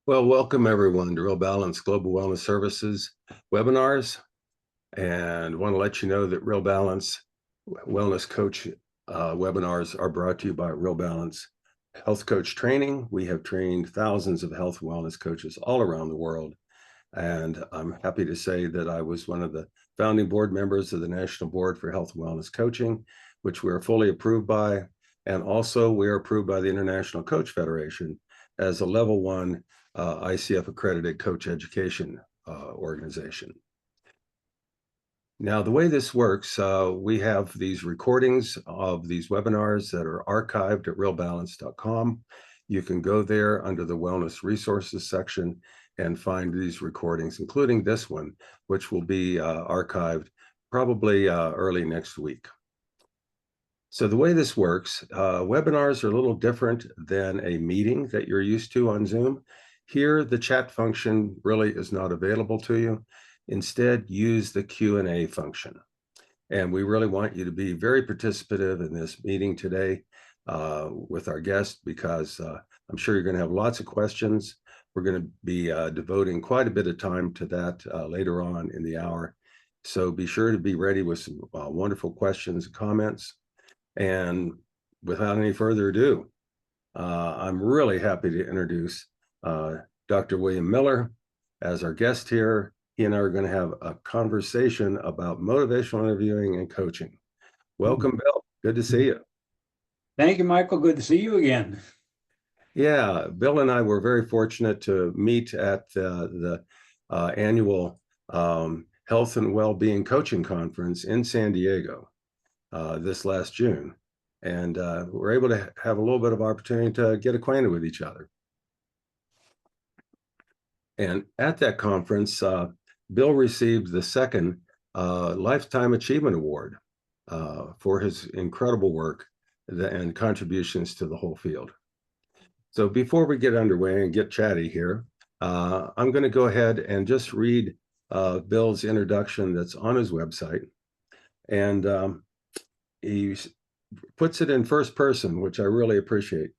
Well, welcome everyone to Real Balance Global Wellness Services webinars. And want to let you know that Real Balance Wellness Coach webinars are brought to you by Real Balance Health Coach Training. We have trained thousands of health and wellness coaches all around the world. And I'm happy to say that I was one of the founding board members of the National Board for Health and Wellness Coaching, which we are fully approved by. And also we are approved by the International Coach Federation as a level 1 ICF accredited coach education organization. Now, the way this works, we have these recordings of these webinars that are archived at realbalance.com. You can go there under the Wellness Resources section and find these recordings, including this one, which will be archived probably early next week. So the way this works, webinars are a little different than a meeting that you're used to on Zoom. Here, the chat function really is not available to you. Instead, use the Q&A function. And we really want you to be very participative in this meeting today with our guest, because I'm sure you're going to have lots of questions. We're going to be devoting quite a bit of time to that later on in the hour. So be sure to be ready with some wonderful questions and comments. And without any further ado, I'm really happy to introduce Dr. William Miller as our guest here. He and I are going to have a conversation about motivational interviewing and coaching. Welcome, Bill. Good to see you. Thank you, Michael. Good to see you again. Yeah, Bill and I were very fortunate to meet at the annual Health and Wellbeing Coaching Conference in San Diego this last June. And we're able to have a little bit of opportunity to get acquainted with each other. And at that conference, Bill received the second Lifetime Achievement Award for his incredible work and contributions to the whole field. So before we get underway and get chatty here, I'm going to go ahead and just read Bill's introduction that's on his website. And he puts it in first person, which I really appreciate.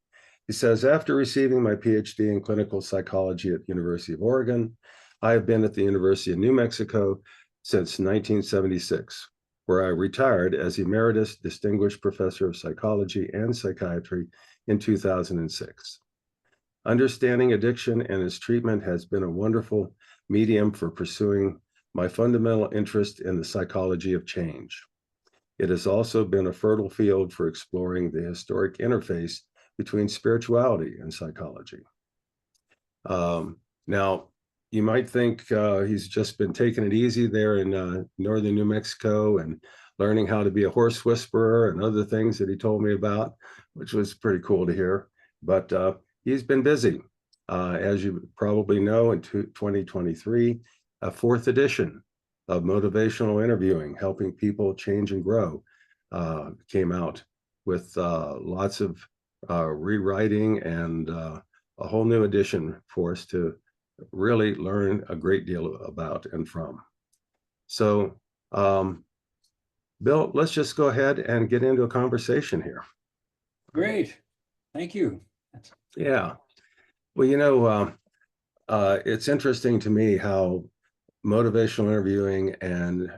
He says, after receiving my PhD in clinical psychology at the University of Oregon, I have been at the University of New Mexico since 1976, where I retired as Emeritus Distinguished Professor of Psychology and Psychiatry in 2006. Understanding addiction and its treatment has been a wonderful medium for pursuing my fundamental interest in the psychology of change. It has also been a fertile field for exploring the historic interface between spirituality and psychology. Now, you might think he's just been taking it easy there in northern New Mexico and learning how to be a horse whisperer and other things that he told me about, which was pretty cool to hear. But he's been busy. As you probably know, in 2023, a 4th edition of Motivational Interviewing, Helping People Change and Grow, came out with lots of rewriting and a whole new edition for us to really learn a great deal about and from. So, Bill, let's just go ahead and get into a conversation here. Great. Thank you. Yeah. Well, you know, it's interesting to me how motivational interviewing and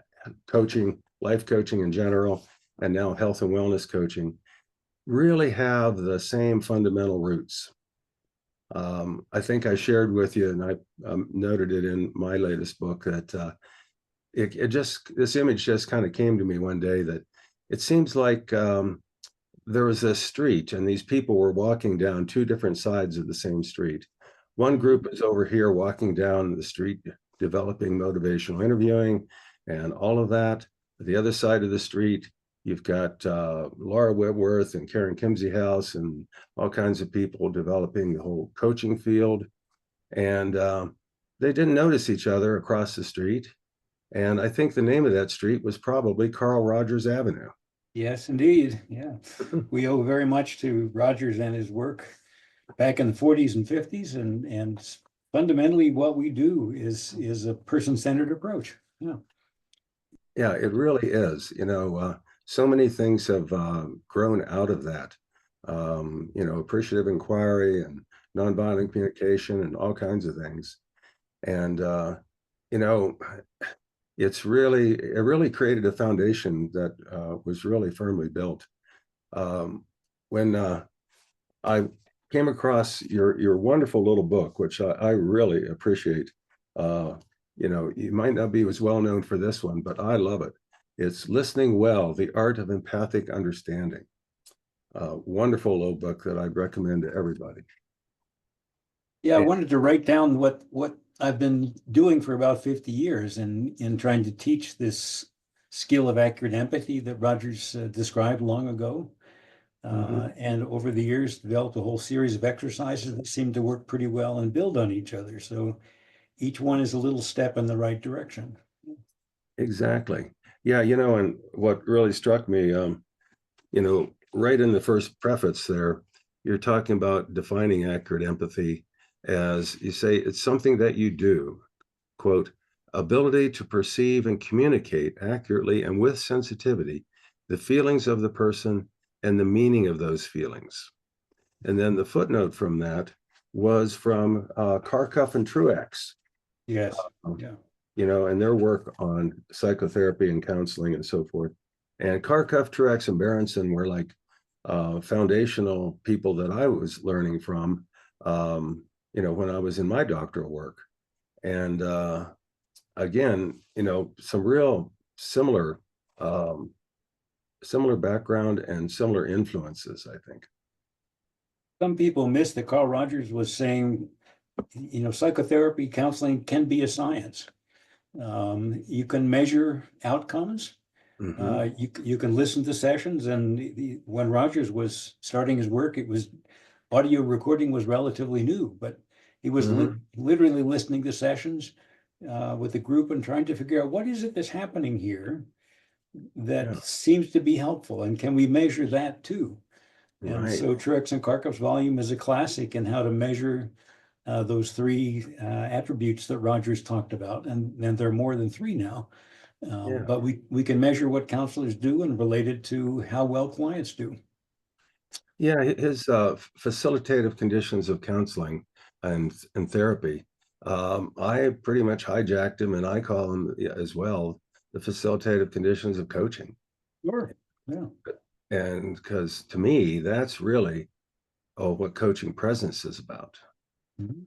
coaching, life coaching in general, and now health and wellness coaching really have the same fundamental roots. I think I shared with you, and I noted it in my latest book, that this image just kind of came to me one day, that it seems like there was a street and these people were walking down 2 different sides of the same street. One group is over here walking down the street, developing motivational interviewing and all of that. The other side of the street, you've got Laura Whitworth and Karen Kimsey-House and all kinds of people developing the whole coaching field. And they didn't notice each other across the street. And I think the name of that street was probably Carl Rogers Avenue. Yes, indeed. Yeah. We owe very much to Rogers and his work back in the 40s and 50s. And fundamentally, what we do is a person-centered approach. Yeah. Yeah, it really is. You know, so many things have grown out of that. You know, appreciative inquiry and nonviolent communication and all kinds of things. And, you know, it really created a foundation that was really firmly built. When I came across your wonderful little book, which I really appreciate. You might not be as well known for this one, but I love it. It's Listening Well, The Art of Empathic Understanding. Wonderful little book that I'd recommend to everybody. Yeah, I wanted to write down what I've been doing for about 50 years in trying to teach this skill of accurate empathy that Rogers described long ago. And over the years, developed a whole series of exercises that seem to work pretty well and build on each other. So each one is a little step in the right direction. Exactly. Yeah, and what really struck me, right in the first preface there, you're talking about defining accurate empathy as you say, it's something that you do, quote, ability to perceive and communicate accurately and with sensitivity the feelings of the person and the meaning of those feelings. And then the footnote from that was from Karkoff and Truex. Yes. Yeah. And their work on psychotherapy and counseling and so forth. And Karkoff, Truex, and Berenson were like foundational people that I was learning from, when I was in my doctoral work. And again, some real similar background and similar influences, I think. Some people miss that Carl Rogers was saying, psychotherapy, counseling can be a science. You can measure outcomes. You can listen to sessions, and when Rogers was starting his work, audio recording was relatively new, but he was literally listening to sessions with a group and trying to figure out what is it that's happening here that seems to be helpful, and can we measure that too? And so Truex and Karkoff's volume is a classic in how to measure those three attributes that Rogers talked about, and there are more than three now. But we can measure what counselors do and relate it to how well clients do. Yeah, his facilitative conditions of counseling and therapy, I pretty much hijacked him, and I call them as well the facilitative conditions of coaching. Sure. Yeah. And because to me, that's really what coaching presence is about. Mm-hmm.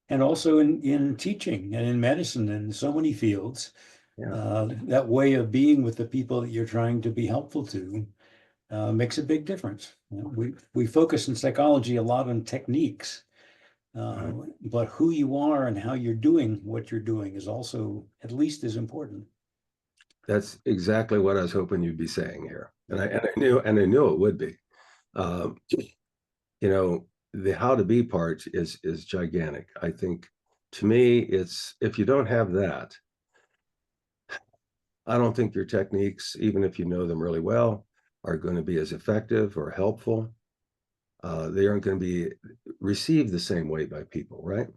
And also in teaching and in medicine and so many fields, that way of being with the people that you're trying to be helpful to makes a big difference. We focus in psychology a lot on techniques, but who you are and how you're doing what you're doing is also at least as important. That's exactly what I was hoping you'd be saying here, and I knew it would be. The how to be part is gigantic. I think to me, it's if you don't have that, I don't think your techniques, even if you know them really well, are going to be as effective or helpful. They aren't going to be received the same way by people, right?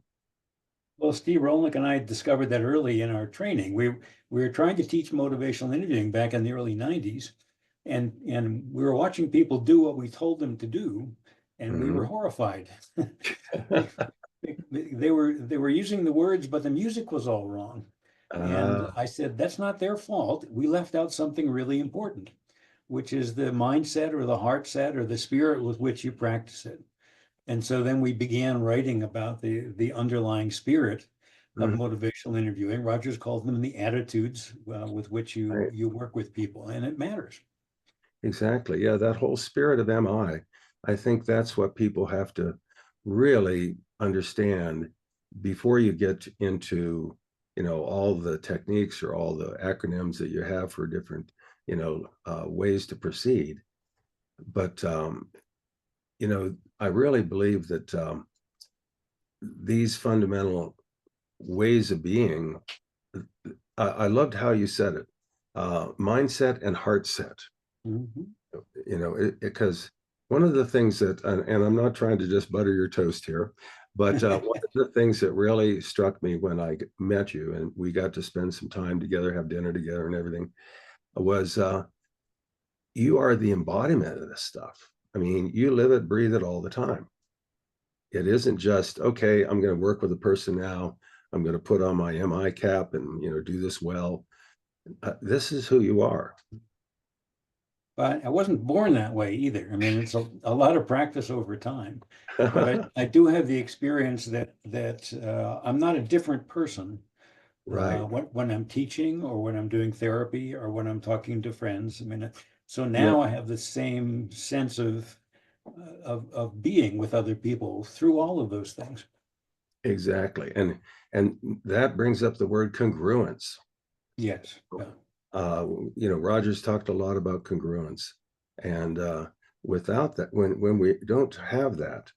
Well, Steve Rolnick and I discovered that early in our training. We were trying to teach motivational interviewing back in the early 90s, and we were watching people do what we told them to do, and we were horrified. They were using the words, but the music was all wrong. And I said, that's not their fault. We left out something really important, which is the mindset or the heart set or the spirit with which you practice it. And so then we began writing about the underlying spirit of motivational interviewing. Rogers called them the attitudes with which you work with people, and it matters. Exactly. Yeah, that whole spirit of MI, I think that's what people have to really understand before you get into, all the techniques or all the acronyms that you have for different, ways to proceed. But, I really believe that these fundamental ways of being, I loved how you said it, mindset and heart set. Because one of the things that, and I'm not trying to just butter your toast here, but one of the things that really struck me when I met you and we got to spend some time together, have dinner together and everything, was you are the embodiment of this stuff. I mean, you live it, breathe it all the time. it isn't just, okay, I'm going to work with a person now. I'm going to put on my MI cap and, do this well. This is who you are. But I wasn't born that way either. I mean, it's a lot of practice over time. But I do have the experience that I'm not a different person Right. when I'm teaching or when I'm doing therapy or when I'm talking to friends. I mean, so Yeah, now I have the same sense of being with other people through all of those things. exactly. And that brings up the word congruence. Yes. Yeah. Rogers talked a lot about congruence. And without that, when we don't have that,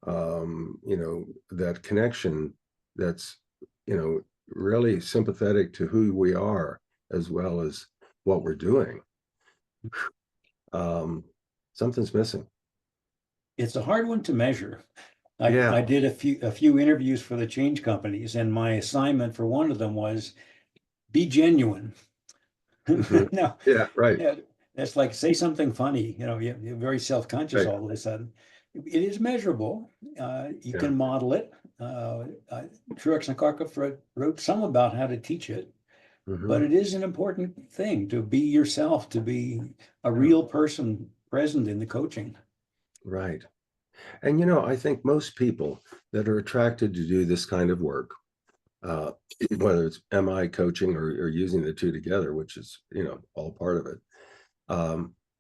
that connection that's, really sympathetic to who we are as well as what we're doing, um, something's missing. It's a hard one to measure. I, Yeah. I did a few interviews for the change companies, and my assignment for one of them was be genuine. Mhm. No, Yeah, right, yeah, that's like say something funny. You're very self-conscious right. all of a sudden. It is measurable. You Yeah. can model it. Truex and Karkoff wrote some about how to teach it, but Hmm. it is an important thing to be yourself, to be a Yeah, real person present in the coaching. right. And I think most people that are attracted to do this kind of work, uh, whether it's MI coaching or using the two together, which is, all part of it.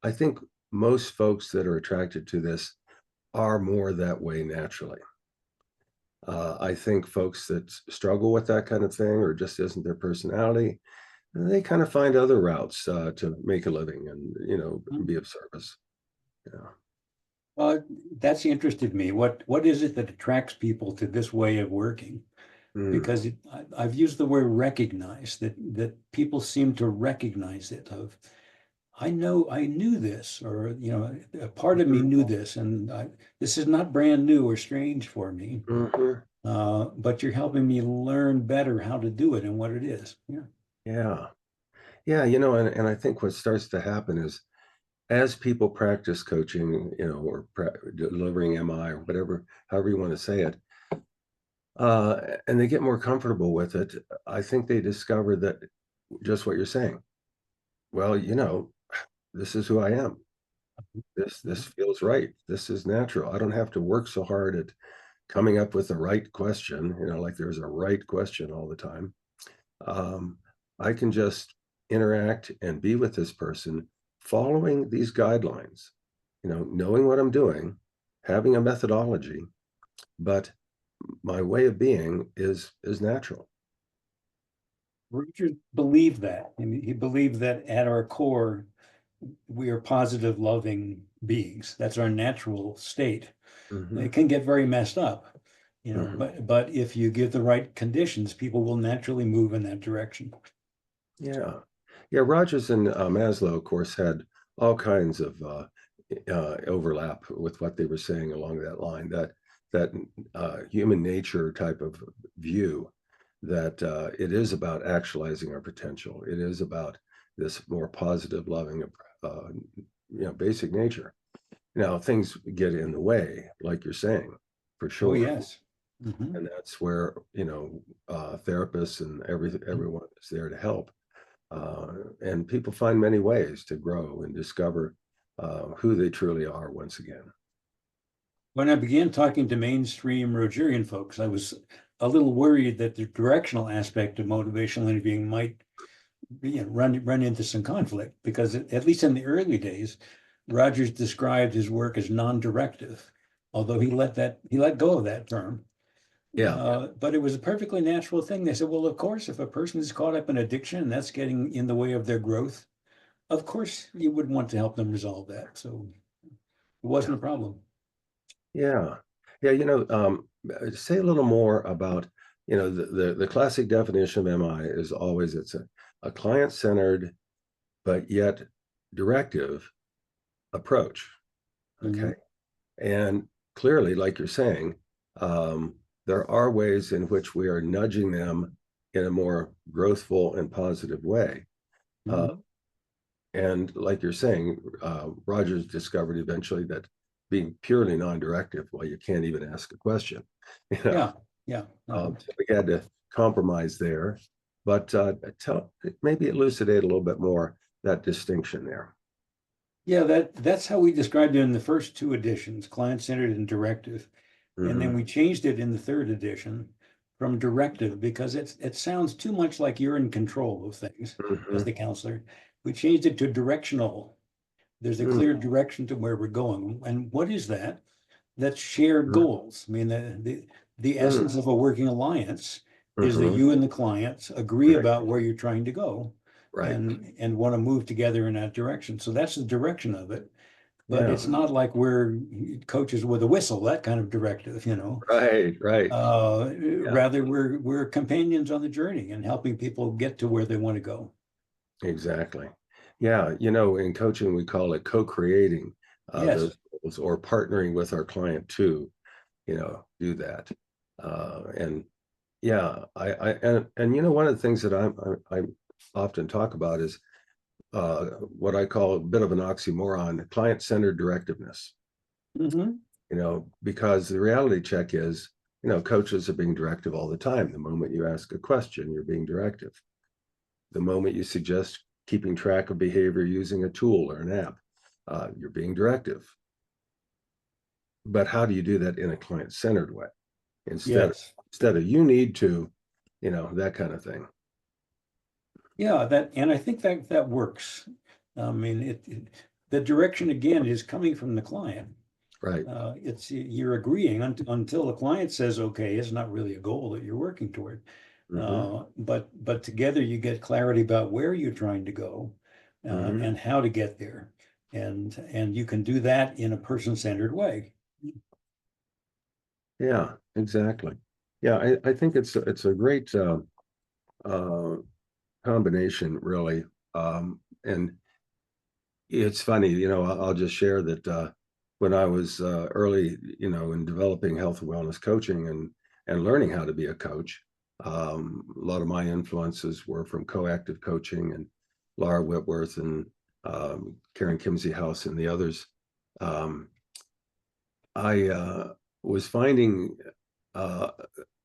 I think most folks that are attracted to this are more that way naturally. I think folks that struggle with that kind of thing or just isn't their personality, they kind of find other routes to make a living and, be of service. Yeah. Uh, that's interested me. What is it that attracts people to this way of working? Mm. Because I've used the word recognize, that people seem to recognize it. I knew this, or a part of me knew this, and this is not brand new or strange for me. Mhm. But you're helping me learn better how to do it and what it is. Yeah. Yeah. Yeah. And I think what starts to happen is as people practice coaching, or delivering MI or whatever, however you want to say it, and they get more comfortable with it, I think they discover that just what you're saying. Well, this is who I am. This feels right. This is natural. I don't have to work so hard at coming up with the right question, like there's a right question all the time. Um, I can just interact and be with this person following these guidelines, knowing what I'm doing, having a methodology, but my way of being is natural. Richard believed that. And he believed that at our core, we are positive, loving beings. That's our natural state. Hmm. It can get very messed up, Hmm. but if you give the right conditions, people will naturally move in that direction. Yeah. Yeah. Rogers and Maslow, of course, had all kinds of overlap with what they were saying along that line, that human nature type of view, that it is about actualizing our potential. It is about this more positive, loving, basic nature. Now, things get in the way, like you're saying, for Oh, sure. yes. Mhm. And that's where, therapists and everyone is there to help. And people find many ways to grow and discover who they truly are once again. When I began talking to mainstream Rogerian folks, I was a little worried that the directional aspect of motivational interviewing might run into some conflict, because at least in the early days, Rogers described his work as non-directive, although he let go of that term. Yeah. But it was a perfectly natural thing. They said, well, of course, if a person is caught up in addiction and that's getting in the way of their growth, of course you would want to help them resolve that. So it Yeah. wasn't a problem. Yeah. Yeah. Say a little more about, the classic definition of MI is always it's a client-centered, but yet directive approach. Okay. Mhm. And clearly, like you're saying, um, there are ways in which we are nudging them in a more growthful and positive way. Uh, Mhm. and like you're saying, Rogers discovered eventually that being purely non-directive. Well, you can't even ask a question. You know, Yeah, yeah. so we had to compromise there, but maybe elucidate a little bit more that distinction there. Yeah, that's how we described it in the first two editions, client-centered and directive. And then Mhm. we changed it in the third edition from directive because it sounds too much like you're in control of things as Mhm. the counselor. We changed it to directional. There's a clear direction to where we're going. And what is that? That's shared Mhm. goals. I mean, the Mhm. essence of a working alliance is that Mhm. you and the clients agree Right. about where you're trying to go Right. and want to move together in that direction. So that's the direction of it. But Yeah. it's not like we're coaches with a whistle, that kind of directive, you know. Right. Right. Yeah. Rather, we're companions on the journey and helping people get to where they want to go. Exactly. Yeah. In coaching, we call it co-creating Yes. those goals, or partnering with our client to, do that. And yeah, and one of the things that I often talk about is what I call a bit of an oxymoron: client-centered directiveness. Hmm. Because the reality check is, coaches are being directive all the time. The moment you ask a question, you're being directive. The moment you suggest keeping track of behavior using a tool or an app, you're being directive. But how do you do that in a client-centered way? Instead, Yes. instead of you need to, that kind of thing. Yeah, and I think that works. I mean, the direction again is coming from the client. Right. It's you're agreeing until the client says, okay, it's not really a goal that you're working toward. Mm-hmm. But together you get clarity about where you're trying to go Mm-hmm. and how to get there. And you can do that in a person-centered way. Yeah, exactly. Yeah, I think it's a great uh, combination, really. And it's funny, I'll just share that when I was early, in developing health and wellness coaching and learning how to be a coach, a lot of my influences were from coactive coaching and Laura Whitworth and Karen Kimsey House and the others. Um, I was finding uh,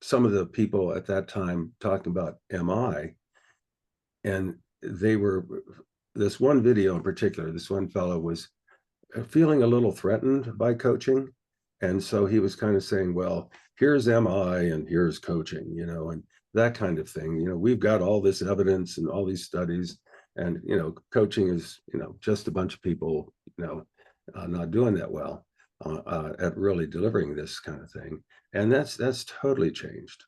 some of the people at that time talking about MI, and they were this one video in particular. This one fellow was feeling a little threatened by coaching, and so he was kind of saying, "Well, here's MI and here's coaching," and that kind of thing. We've got all this evidence and all these studies, and coaching is just a bunch of people, not doing that well at really delivering this kind of thing, and that's totally changed.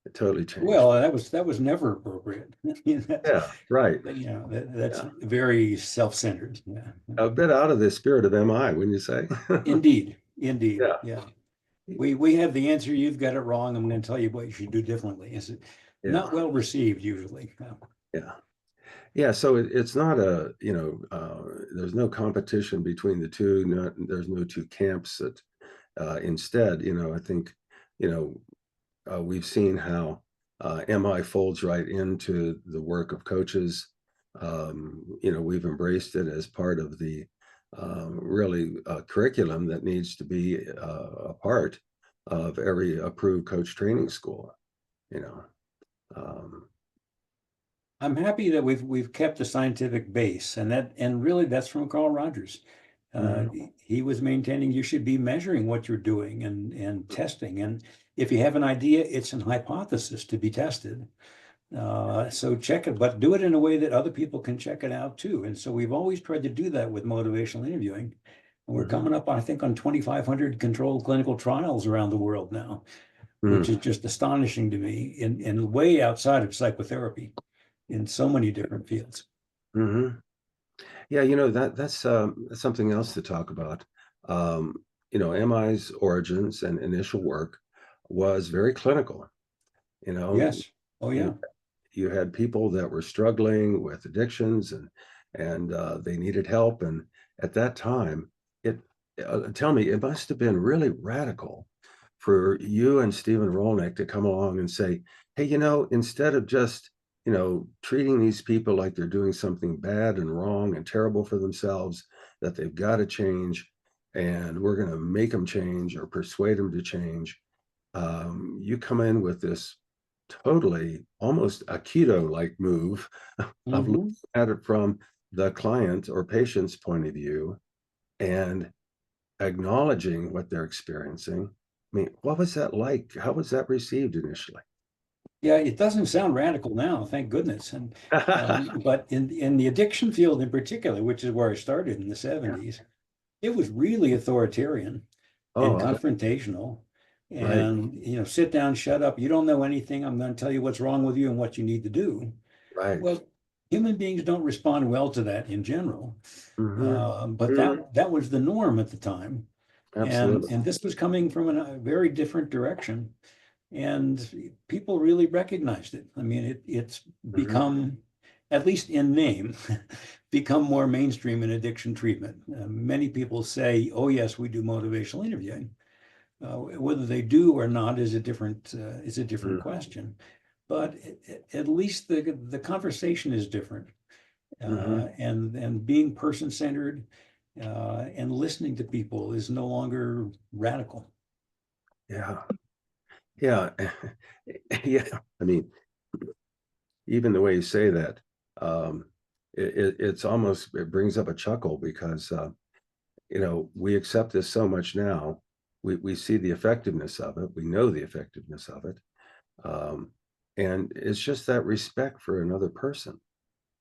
It totally changed. Well, that was never appropriate. Yeah, right. That's Yeah, very self-centered. Yeah. a bit out of the spirit of MI, wouldn't you say? Indeed, indeed. Yeah, Yeah. We have the answer. You've got it wrong. I'm going to tell you what you should do differently. It's not yeah, well received usually. yeah. Yeah, so it's not there's no competition between the two. There's no two camps. That instead, I think, you we've seen how MI folds right into the work of coaches. We've embraced it as part of the really curriculum that needs to be a part of every approved coach training school. You know, um, I'm happy that we've kept the scientific base, and really that's from Carl Rogers. Uh, mhm, he was maintaining you should be measuring what you're doing and testing. And if you have an idea, it's an hypothesis to be tested. So check it, but do it in a way that other people can check it out too. And so we've always tried to do that with motivational interviewing. And we're mhm, coming up, I think, on 2,500 controlled clinical trials around the world now, which mhm, is just astonishing to me and way outside of psychotherapy in so many different fields. mhm. Yeah, that's something else to talk about. Um, MI's origins and initial work was very clinical. You know, Yes. Oh, you yeah. you had people that were struggling with addictions and they needed help. And at that time, it tell me, it must have been really radical for you and Stephen Rolnick to come along and say, hey, instead of just treating these people like they're doing something bad and wrong and terrible for themselves that they've got to change, and we're going to make them change or persuade them to change. You come in with this totally almost a keto like move of looking Mhm. at it from the client or patient's point of view and acknowledging what they're experiencing. I mean, what was that like? How was that received initially? Yeah, it doesn't sound radical now, thank goodness. And but in the addiction field in particular, which is where I started in the Yeah. 70s, it was really authoritarian Oh, and I'll bet. confrontational. Right, And sit down, shut up. You don't know anything. I'm going to tell you what's wrong with you and what you need to do. right. Well, human beings don't respond well to that in general. Hmm. But Hmm. that was the norm at the time. And Absolutely. this was coming from a very different direction. And people really recognized it. I mean, it's Hmm. become, at least in name, become more mainstream in addiction treatment. Many people say, "Oh yes, we do motivational interviewing." Whether they do or not is a different question. But at least the conversation is different, Hmm. and being person centered and listening to people is no longer radical. Yeah, yeah, yeah. I mean, even the way you say that, um, it's almost, it brings up a chuckle because we accept this so much now. We see the effectiveness of it. We know the effectiveness of it, um, and it's just that respect for another person,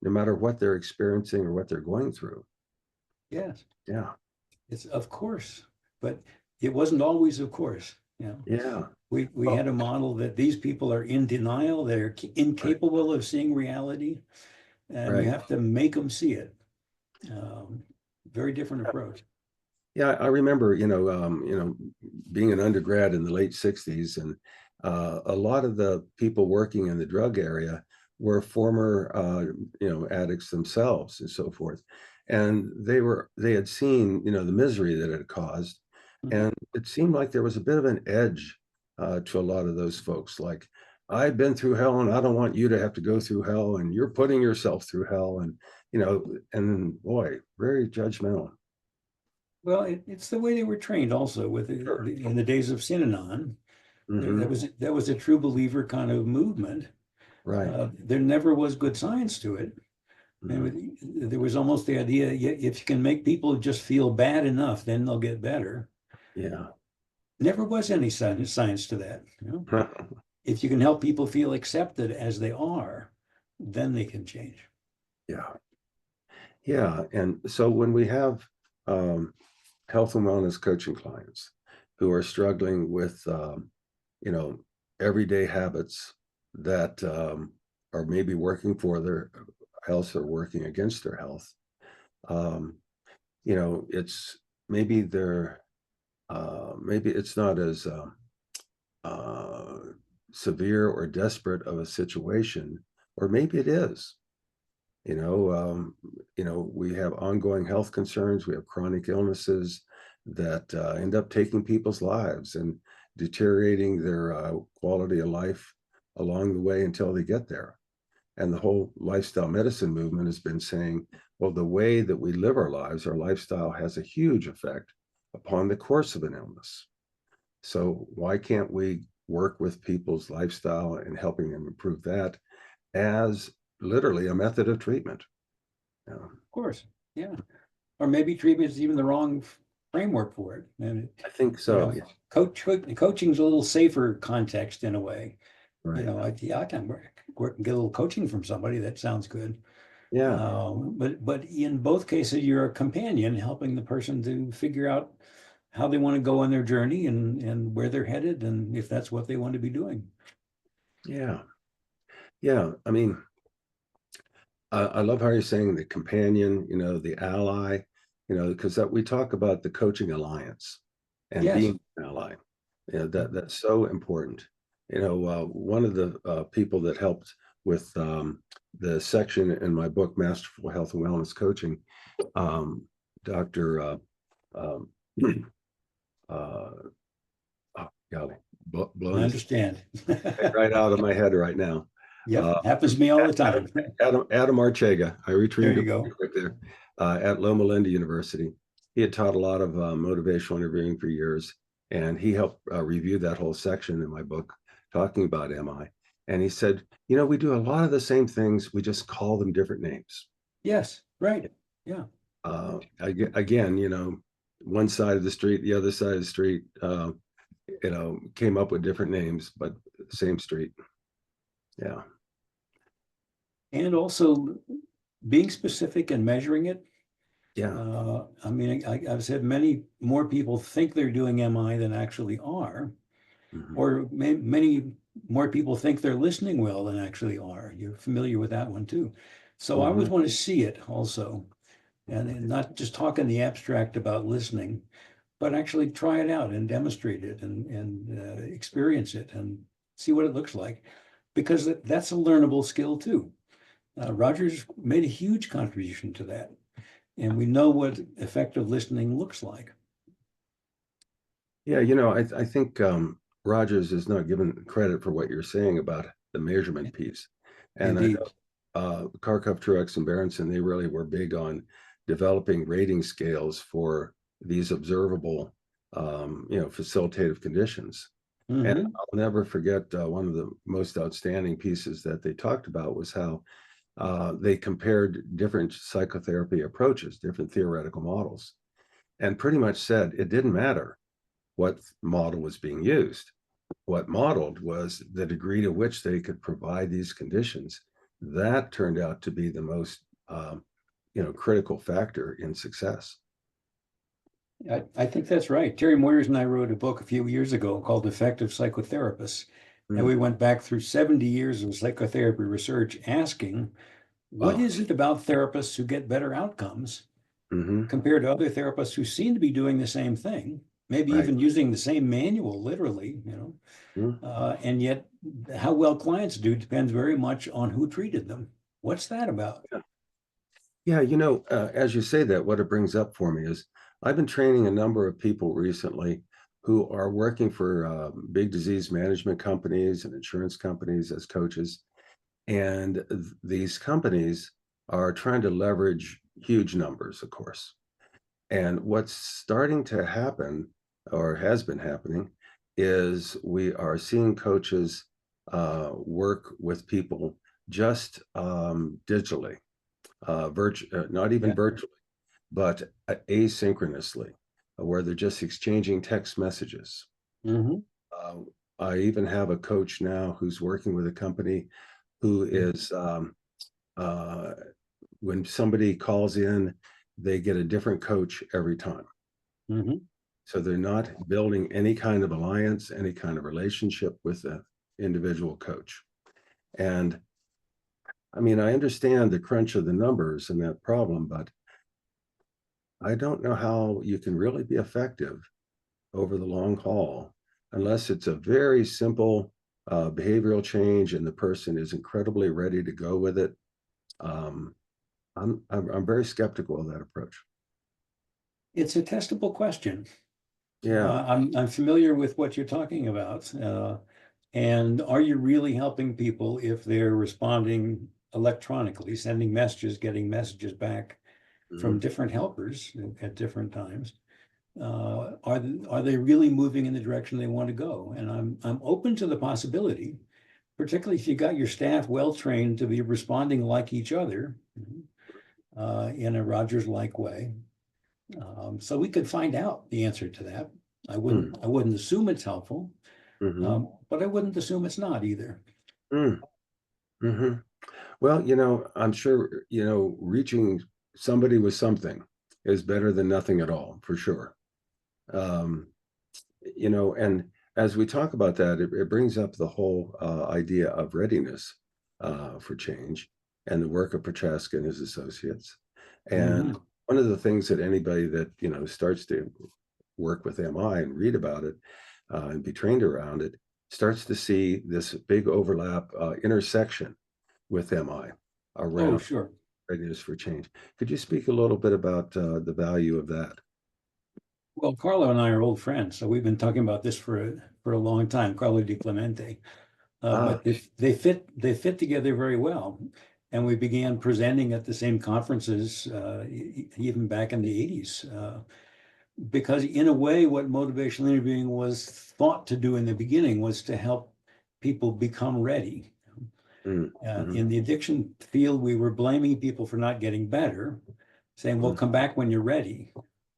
no matter what they're experiencing or what they're going through. Yes. Yeah, It's of course, but it wasn't always of course. yeah. We Well, had a model that these people are in denial, they're right, incapable of seeing reality, and you right. have to make them see it. Um, Very different approach. Yeah, I remember, being an undergrad in the late 60s, and a lot of the people working in the drug area were former, addicts themselves and so forth. And they had seen, the misery that it caused. Mhm. And it seemed like there was a bit of an edge to a lot of those folks. Like, I've been through hell and I don't want you to have to go through hell, and you're putting yourself through hell. And boy, very judgmental. Well, it's the way they were trained also Sure. in the days of Synanon. Hmm. That was a true believer kind of movement. Right. There never was good science to it. Mhm. And there was almost the idea, if you can make people just feel bad enough, then they'll get better. Yeah. Never was any science to that. If you can help people feel accepted as they are, then they can change. Yeah. Yeah. And so when we have um, health and wellness coaching clients who are struggling with, you know, everyday habits that are maybe working for their health or working against their health, um, it's maybe maybe it's not as uh, severe or desperate of a situation, or maybe it is. You know, we have ongoing health concerns. We have chronic illnesses that end up taking people's lives and deteriorating their quality of life along the way until they get there. And the whole lifestyle medicine movement has been saying, well, the way that we live our lives, our lifestyle has a huge effect upon the course of an illness. So why can't we work with people's lifestyle and helping them improve that as literally a method of treatment? Yeah, Of course, yeah. Or maybe treatment is even the wrong framework for it. And I think you so. know, Yeah, coaching's a little safer context in a way. right. I can work and get a little coaching from somebody. That sounds good. Yeah, But in both cases, you're a companion helping the person to figure out how they want to go on their journey and where they're headed and if that's what they want to be doing. yeah, yeah. I mean, I love how you're saying the companion, the ally, because that we talk about the coaching alliance and Yes. being an ally. That's so important. One of the people that helped with the section in my book, Masterful Health and Wellness Coaching, um, Dr. Um, uh, oh, golly, I blown his understand. right out of my head right now. Yep, Uh, happens to me all the Adam, time. Adam Archega. I There retrieved you it go. quick there at Loma Linda University. he had taught a lot of motivational interviewing for years, and he helped review that whole section in my book talking about MI. And he said, we do a lot of the same things, we just call them different names. Yes, right. Yeah. Again, one side of the street, the other side of the street, came up with different names, but same street. Yeah. And also being specific and measuring it. Yeah. I mean, I've said many more people think they're doing MI than actually are, Mhm. or many more people think they're listening well than actually are. You're familiar with that one too. So I always Mhm. want to see it also, and not just talk in the abstract about listening, but actually try it out and demonstrate it and experience it and see what it looks like, because that's a learnable skill too. Rogers made a huge contribution to that, and we know what effective listening looks like. Yeah, I think Rogers is not given credit for what you're saying about the measurement piece. And I Indeed. know Kharkov, Truex, and Berenson, they really were big on developing rating scales for these observable, facilitative conditions. And Hmm. I'll never forget one of the most outstanding pieces that they talked about was how they compared different psychotherapy approaches, different theoretical models, and pretty much said it didn't matter what model was being used. What modeled was the degree to which they could provide these conditions. That turned out to be the most, critical factor in success. I think that's right. Terry Moyers and I wrote a book a few years ago called Effective Psychotherapists. And we Mm. went back through 70 years of psychotherapy research asking, what Wow. is it about therapists who get better outcomes Mm-hmm. compared to other therapists who seem to be doing the same thing, maybe Right. even using the same manual, literally, Mm. and yet how well clients do depends very much on who treated them. What's that about? Yeah. Yeah, as you say that, what it brings up for me is I've been training a number of people recently who are working for big disease management companies and insurance companies as coaches. And these companies are trying to leverage huge numbers, of course. And what's starting to happen, or has been happening, is we are seeing coaches work with people just digitally, not even Yeah. virtually, but asynchronously, where they're just exchanging text messages. Hmm. Uh, I even have a coach now who's working with a company who is uh, when somebody calls in, they get a different coach every time. Hmm. So they're not building any kind of alliance, any kind of relationship with the individual coach. And I mean, I understand the crunch of the numbers and that problem, but I don't know how you can really be effective over the long haul unless it's a very simple behavioral change and the person is incredibly ready to go with it. Um, I'm very skeptical of that approach. It's a testable question. Yeah. I'm familiar with what you're talking about. And are you really helping people if they're responding electronically, sending messages, getting messages back from Mhm. different helpers at different times? Are they really moving in the direction they want to go? And I'm open to the possibility, particularly if you got your staff well trained to be responding like each other, in a Rogers-like way. So we could find out the answer to that. Mm. I wouldn't assume it's helpful, Mhm. but I wouldn't assume it's not either. Mm. Mhm. Well, I'm sure, reaching somebody with something is better than nothing at all, for sure. Um, and as we talk about that, it brings up the whole idea of readiness for change and the work of Prochaska and his associates. And Hmm. one of the things that anybody that, starts to work with MI and read about it and be trained around it starts to see this big overlap intersection with MI Oh, around sure. readiness for change. Could you speak a little bit about the value of that? Well, Carlo and I are old friends, so we've been talking about this for a long time. Carlo Di Clemente, Ah, but they fit together very well. and we began presenting at the same conferences, even back in the 80s. Because in a way, what motivational interviewing was thought to do in the beginning was to help people become ready. Mm-hmm. In the addiction field, we were blaming people for not getting better, saying, well, come back when you're ready.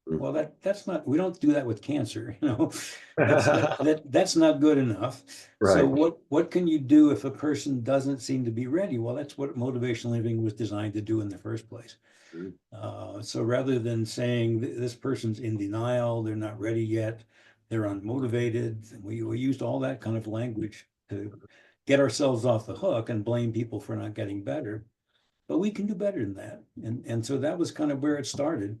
Well, that's not, we don't do that with cancer, you know. That's not good enough. So Right. what can you do if a person doesn't seem to be ready? Well, that's what motivational living was designed to do in the first place. So rather than saying this person's in denial, they're not ready yet, they're unmotivated, we used all that kind of language to get ourselves off the hook and blame people for not getting better. But we can do better than that. And so that was kind of where it started.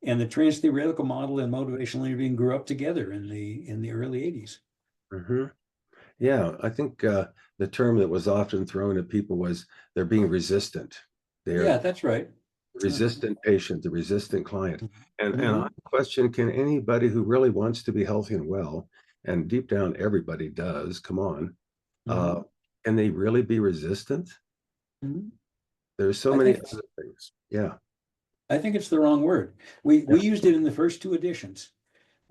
And the trans-theoretical model and motivational interviewing grew up together in the early 80s. Mm-hmm. Yeah, I think the term that was often thrown at people was they're being resistant. Yeah, They're that's right. resistant patient, the resistant client. And I Mhm. question, can anybody who really wants to be healthy and well, and deep down everybody does, come on, uh, Mhm. can they really be resistant? Mhm. There's so I many think other things. Yeah. I think it's the wrong word. We used it in the first two editions.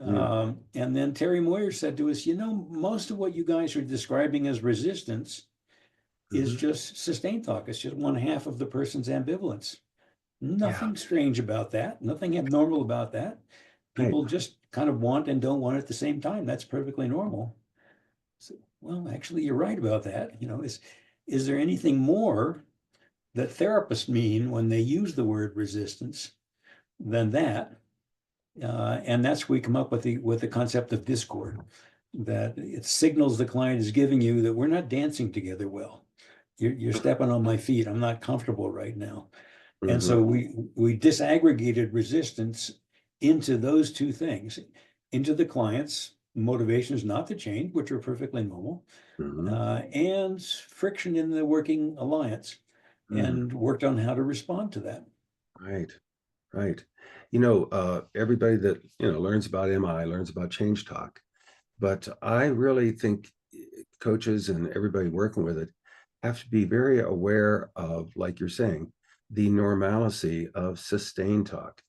Mm, And then Terry Moyer said to us, you know, most of what you guys are describing as resistance is mhm. just sustained talk. It's just one half of the person's ambivalence. Yeah, Nothing strange about that. Nothing abnormal about that. right. People just kind of want and don't want at the same time. That's perfectly normal. So, well, actually, you're right about that. You know, is there anything more that therapists mean when they use the word resistance than that? And that's where we come up with the concept of discord, that it signals the client is giving you that we're not dancing together well. You're stepping on my feet. I'm not comfortable right now. And Hmm. so we disaggregated resistance into those two things, into the client's motivations not to change, which are perfectly normal, Hmm. and friction in the working alliance, Mm, and worked on how to respond to that. right, right. Everybody that learns about MI learns about change talk, but I really think coaches and everybody working with it have to be very aware of, like you're saying, the normalcy of sustained talk.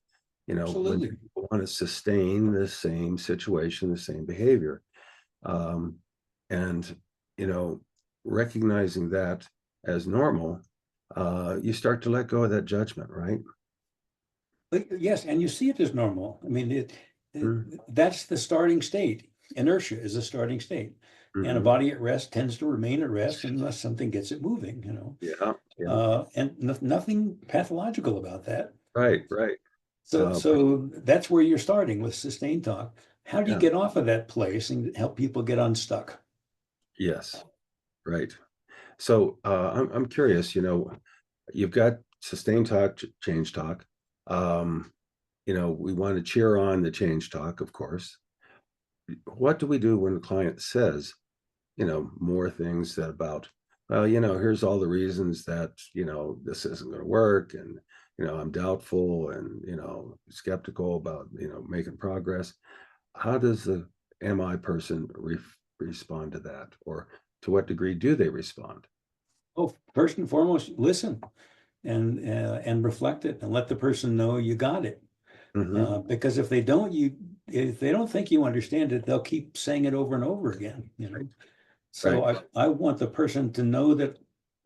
When Absolutely. people want to sustain the same situation, the same behavior, um, and you know, recognizing that as normal, you start to let go of that judgment, right? Yes, and you see it as normal. I mean, that's the starting state. Inertia is a starting state. And a Mm-hmm. body at rest tends to remain at rest unless something gets it moving, you know. Yeah, yeah, And nothing pathological about that. right, right. But So that's where you're starting with sustained talk. How do you yeah, get off of that place and help people get unstuck? yes, right. So I'm curious. You've got sustained talk, change talk. Um, we want to cheer on the change talk, of course. What do we do when the client says, more things that about, well, here's all the reasons that, this isn't going to work. And, I'm doubtful and, skeptical about, making progress. How does the MI person respond to that? Or to what degree do they respond? Oh, first and foremost, listen and reflect it and let the person know you got it. Hmm. Because if they don't think you understand it, they'll keep saying it over and over again, you know. So Right. I want the person to know that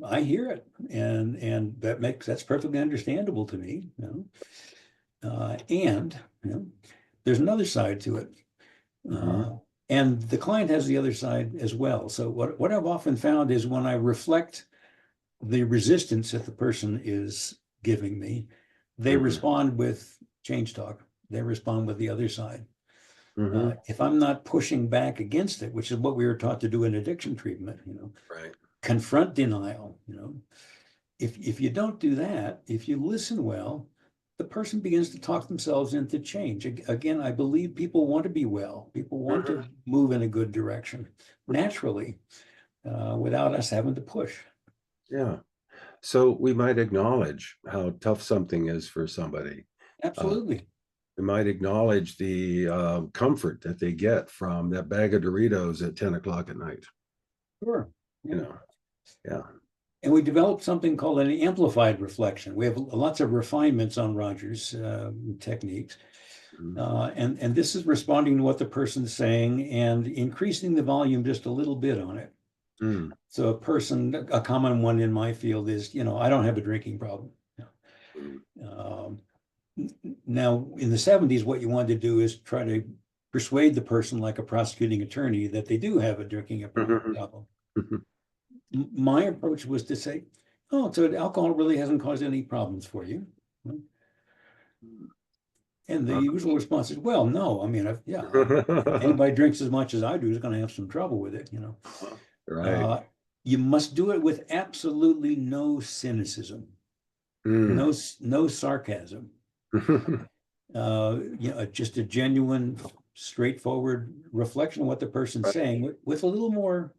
I hear it, and that's perfectly understandable to me, you know. And you know, there's another side to it. Hmm. Uh, and the client has the other side as well. So what I've often found is when I reflect the resistance that the person is giving me, they Hmm. respond with change talk. They respond with the other side. Hmm. If I'm not pushing back against it, which is what we were taught to do in addiction treatment, you know, Right. confront denial, you know, if you don't do that, if you listen well, the person begins to talk themselves into change. Again, I believe people want to be well. People want Hmm. to move in a good direction naturally, without us having to push. Yeah. So we might acknowledge how tough something is for somebody. Uh, Absolutely. we might acknowledge the comfort that they get from that bag of Doritos at 10 o'clock at night. Sure. You Yeah. know, yeah. And we developed something called an amplified reflection. We have lots of refinements on Rogers techniques. Mhm. And this is responding to what the person's saying and increasing the volume just a little bit on it. Mm, So a common one in my field is, I don't have a drinking problem. mm, Um, Now, in the 70s, what you wanted to do is try to persuade the person, like a prosecuting attorney, that they do have a drinking mhm, problem. mhm. My approach was to say, oh, so alcohol really hasn't caused any problems for you. And the Uh, usual response is, well, no. I mean, anybody drinks as much as I do is going to have some trouble with it. Right. Uh, you must do it with absolutely no cynicism, Mm. no sarcasm. Just a genuine, straightforward reflection of what the person's Right. saying with a little more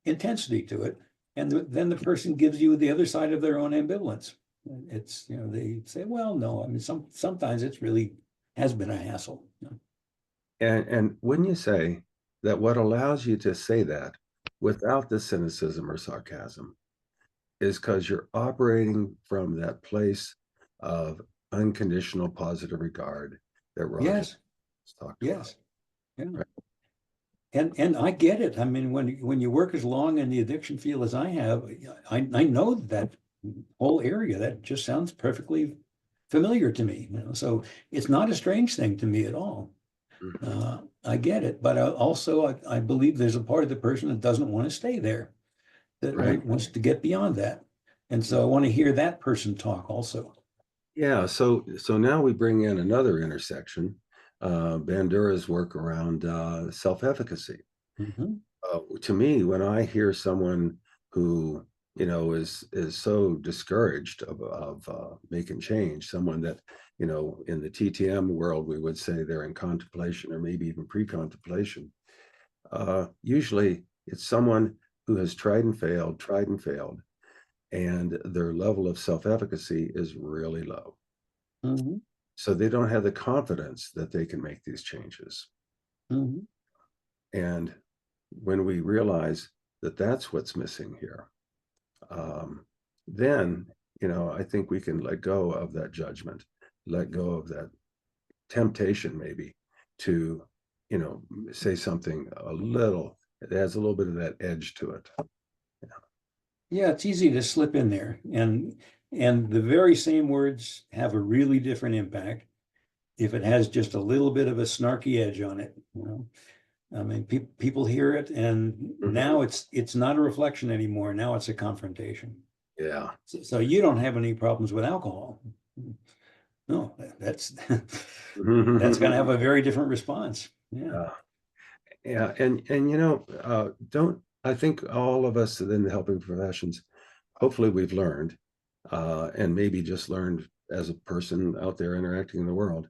intensity to it. And then the person gives you the other side of their own ambivalence. It's, they say, well, no, I mean, sometimes it's really has been a hassle. And wouldn't you say that what allows you to say that without the cynicism or sarcasm is because you're operating from that place of unconditional positive regard that Roger Yes, talked about, yes. Yeah. right? And I get it. I mean, when you work as long in the addiction field as I have, I know that whole area. That just sounds perfectly familiar to me. So it's not a strange thing to me at all. Mhm. I get it, but I believe there's a part of the person that doesn't want to stay there, that Right. wants to get beyond that, and so I want to hear that person talk also. Yeah. So now we bring in another intersection, Bandura's work around self-efficacy. Mhm. To me, when I hear someone who is so discouraged of making change, someone that in the TTM world we would say they're in contemplation or maybe even pre-contemplation. Usually, it's someone who has tried and failed, and their level of self-efficacy is really low. Mhm. So they don't have the confidence that they can make these changes. Mhm. And when we realize that that's what's missing here, um, then I think we can let go of that judgment, let go of that temptation, maybe to you know say something a little that has a little bit of that edge to it. Yeah, it's easy to slip in there, and the very same words have a really different impact if it has just a little bit of a snarky edge on it. I mean, people hear it, and Mhm. now it's not a reflection anymore. Now it's a confrontation. Yeah. So you don't have any problems with alcohol. No, that's that's going to have a very different response. Yeah. Yeah. Yeah, and don't I think all of us in the helping professions, hopefully we've learned, and maybe just learned as a person out there interacting in the world,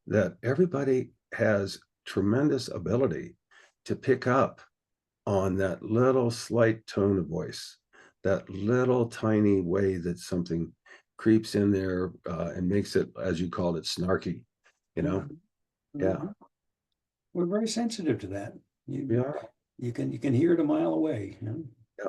that everybody has tremendous ability to pick up on that little slight tone of voice, that little tiny way that something creeps in there and makes it, as you called it, snarky. You know, Mhm. yeah, Mhm. We're very sensitive to that. we You are. you can hear it a mile away. Yeah.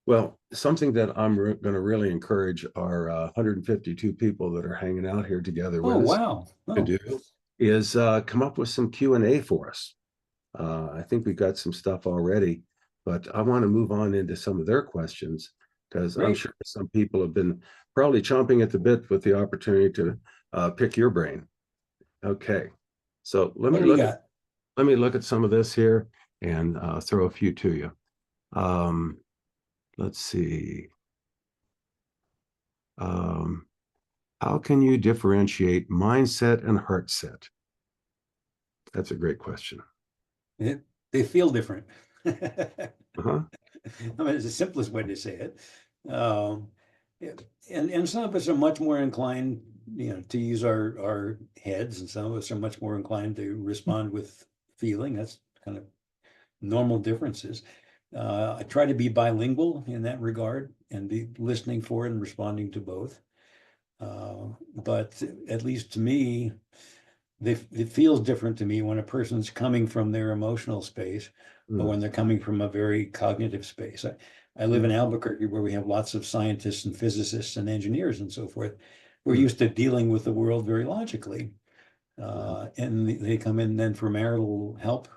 Well, something that I'm going to really encourage our 152 people that are hanging out here together Oh, with us wow. to Oh, do is come up with some Q&A for us. I think we got some stuff already, but I want to move on into some of their questions because I'm great. sure some people have been probably chomping at the bit with the opportunity to pick your brain. Okay, so What do you got? let me look at some of this here and throw a few to you. Um, let's see. Um, how can you differentiate mindset and heart set? That's a great question. It, they feel different. Uh-huh. I mean, it's the simplest way to say it. Um, yeah, and some of us are much more inclined, to use our heads, and some of us are much more inclined to respond with feeling. That's kind of normal differences. I try to be bilingual in that regard and be listening for and responding to both. But at least to me, it feels different to me when a person's coming from their emotional space or Mm, when they're coming from a very cognitive space. I live in Albuquerque, where we have lots of scientists and physicists and engineers and so forth. We're Mm. used to dealing with the world very logically. Mhm. And they come in then for marital help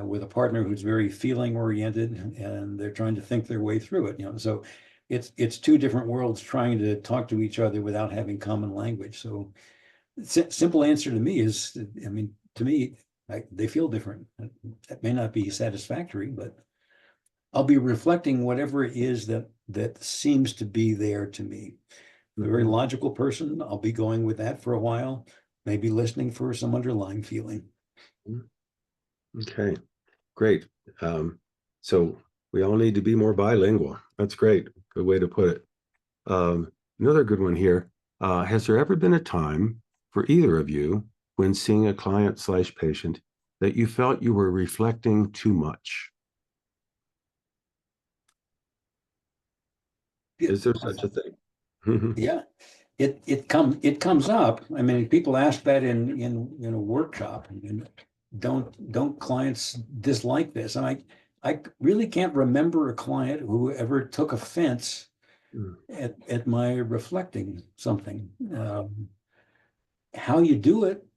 with a partner who's very feeling oriented, and they're trying to think their way through it. So it's two different worlds trying to talk to each other without having common language. So simple answer to me is, I mean, to me, they feel different. That may not be satisfactory, but I'll be reflecting whatever it is that seems to be there to me. A very Mhm. logical person, I'll be going with that for a while, maybe listening for some underlying feeling. Mhm. Okay, great. So we all need to be more bilingual. That's great. Good way to put it. Another good one here. Has there ever been a time for either of you when seeing a client slash patient that you felt you were reflecting too much? Is there such a thing? Mhm. Yeah, it comes up. I mean, people ask that in a workshop, and don't clients dislike this? And I really can't remember a client who ever took offense Mm. at my reflecting something. How you do it,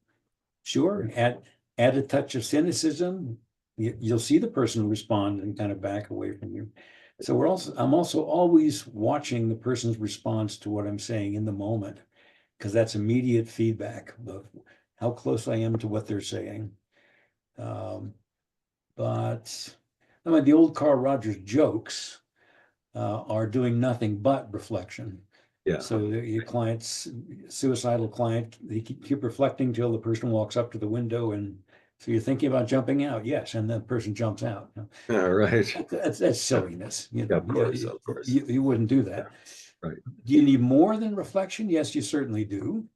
sure. Add a touch of cynicism. You'll see the person respond and kind of back away from you. So I'm also always watching the person's response to what I'm saying in the moment, because that's immediate feedback of how close I am to what they're saying. Um, but I mean, the old Carl Rogers jokes are doing nothing but reflection. Yeah. So your client's suicidal client, they keep reflecting till the person walks up to the window, and so you're thinking about jumping out, yes, and the person jumps out. All right. That's silliness. Yeah, of course, of course. You wouldn't do Yeah, that. right. Do you need more than reflection? Yes, you certainly do.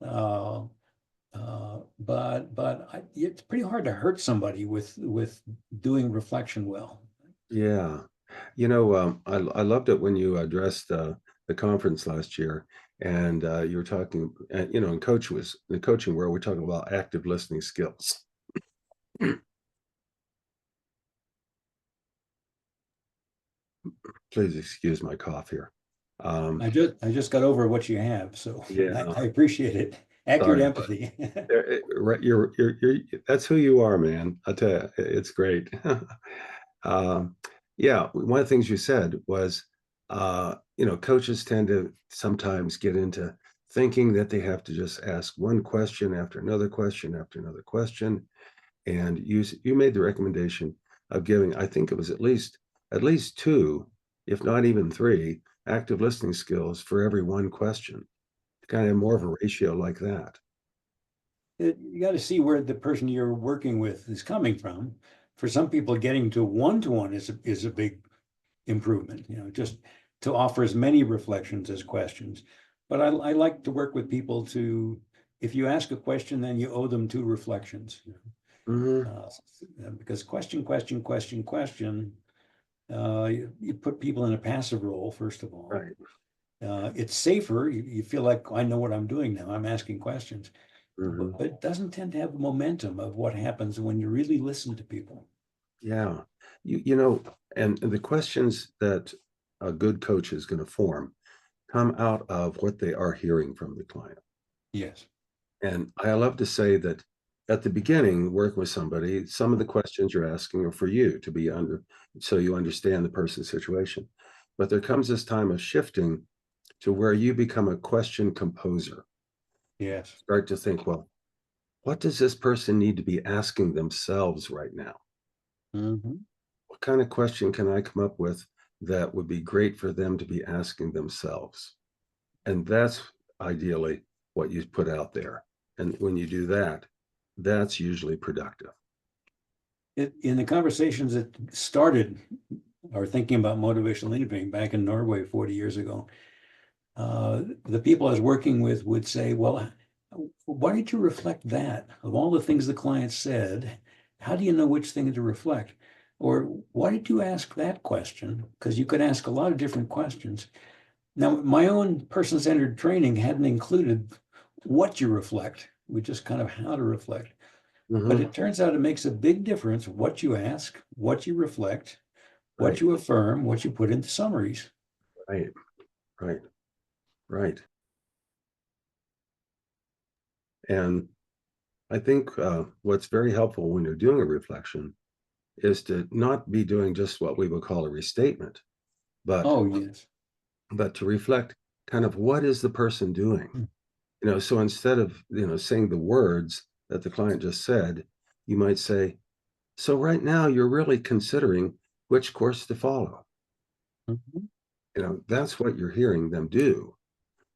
Uh, but it's pretty hard to hurt somebody with doing reflection well. Yeah. I loved it when you addressed the conference last year, and you were talking, in the coaching world, we're talking about active listening skills. Please excuse my cough here. Um, I just got over what you have, so yeah, I appreciate it. Accurate sorry, but empathy. right, that's who you are, man. I tell you, it's great. Um, yeah, one of the things you said was, coaches tend to sometimes get into thinking that they have to just ask one question after another question after another question. And you made the recommendation of giving, I think it was at least two, if not even three, active listening skills for every one question. Kind of more of a ratio like that. You got to see where the person you're working with is coming from. For some people, getting to one is a big improvement. Just to offer as many reflections as questions. But I like to work with people to, if you ask a question, then you owe them two reflections. Hmm. Uh, because question, you put people in a passive role, first of all. Right. It's safer. You feel like I know what I'm doing now. I'm asking questions, Hmm. but it doesn't tend to have the momentum of what happens when you really listen to people. Yeah. And the questions that a good coach is going to form come out of what they are hearing from the client. Yes. And I love to say that at the beginning, work with somebody, some of the questions you're asking are for you to be under, so you understand the person's situation. But there comes this time of shifting to where you become a question composer. Yes. Start to think, well, what does this person need to be asking themselves right now? Mhm. What kind of question can I come up with that would be great for them to be asking themselves? And that's ideally what you put out there. And when you do that, that's usually productive. In the conversations that started or thinking about motivational interviewing back in Norway 40 years ago, the people I was working with would say, well, why did you reflect that? Of all the things the client said, how do you know which thing to reflect? Or why did you ask that question? Because you could ask a lot of different questions. Now, my own person-centered training hadn't included what you reflect, which is kind of how to reflect. But Mhm. it turns out it makes a big difference what you ask, what you reflect, what right, you affirm, what you put into summaries. right, right, right. And I think what's very helpful when you're doing a reflection is to not be doing just what we would call a restatement, but Oh, yes. to reflect kind of what is the person doing. Mm. So instead of saying the words that the client just said, you might say, so right now you're really considering which course to follow. Mhm. That's what you're hearing them do.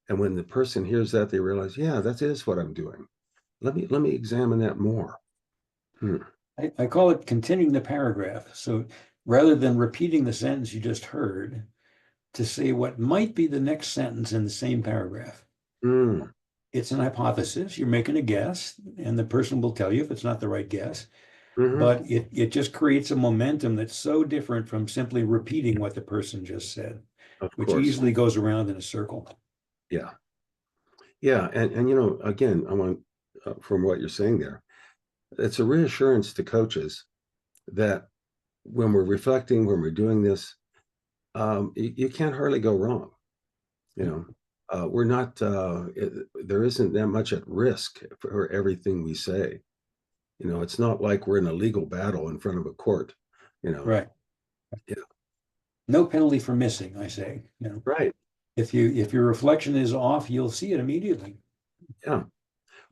And when the person hears that, they realize, yeah, that is what I'm doing. Let me examine that more. Hmm. I call it continuing the paragraph. So rather than repeating the sentence you just heard, to say what might be the next sentence in the same paragraph. Mm. It's an hypothesis. You're making a guess, and the person will tell you if it's not the right guess. Hmm. But it just creates a momentum that's so different from simply repeating what the person just said, Of which course. easily goes around in a circle. Yeah. Yeah. And again, I want from what you're saying there, it's a reassurance to coaches that when we're reflecting, when we're doing this, you can't hardly go wrong. You know, we're not, there isn't that much at risk for everything we say. It's not like we're in a legal battle in front of a court, you know. Right. Yeah. No penalty for missing, I say. Right. If your reflection is off, you'll see it immediately. Yeah.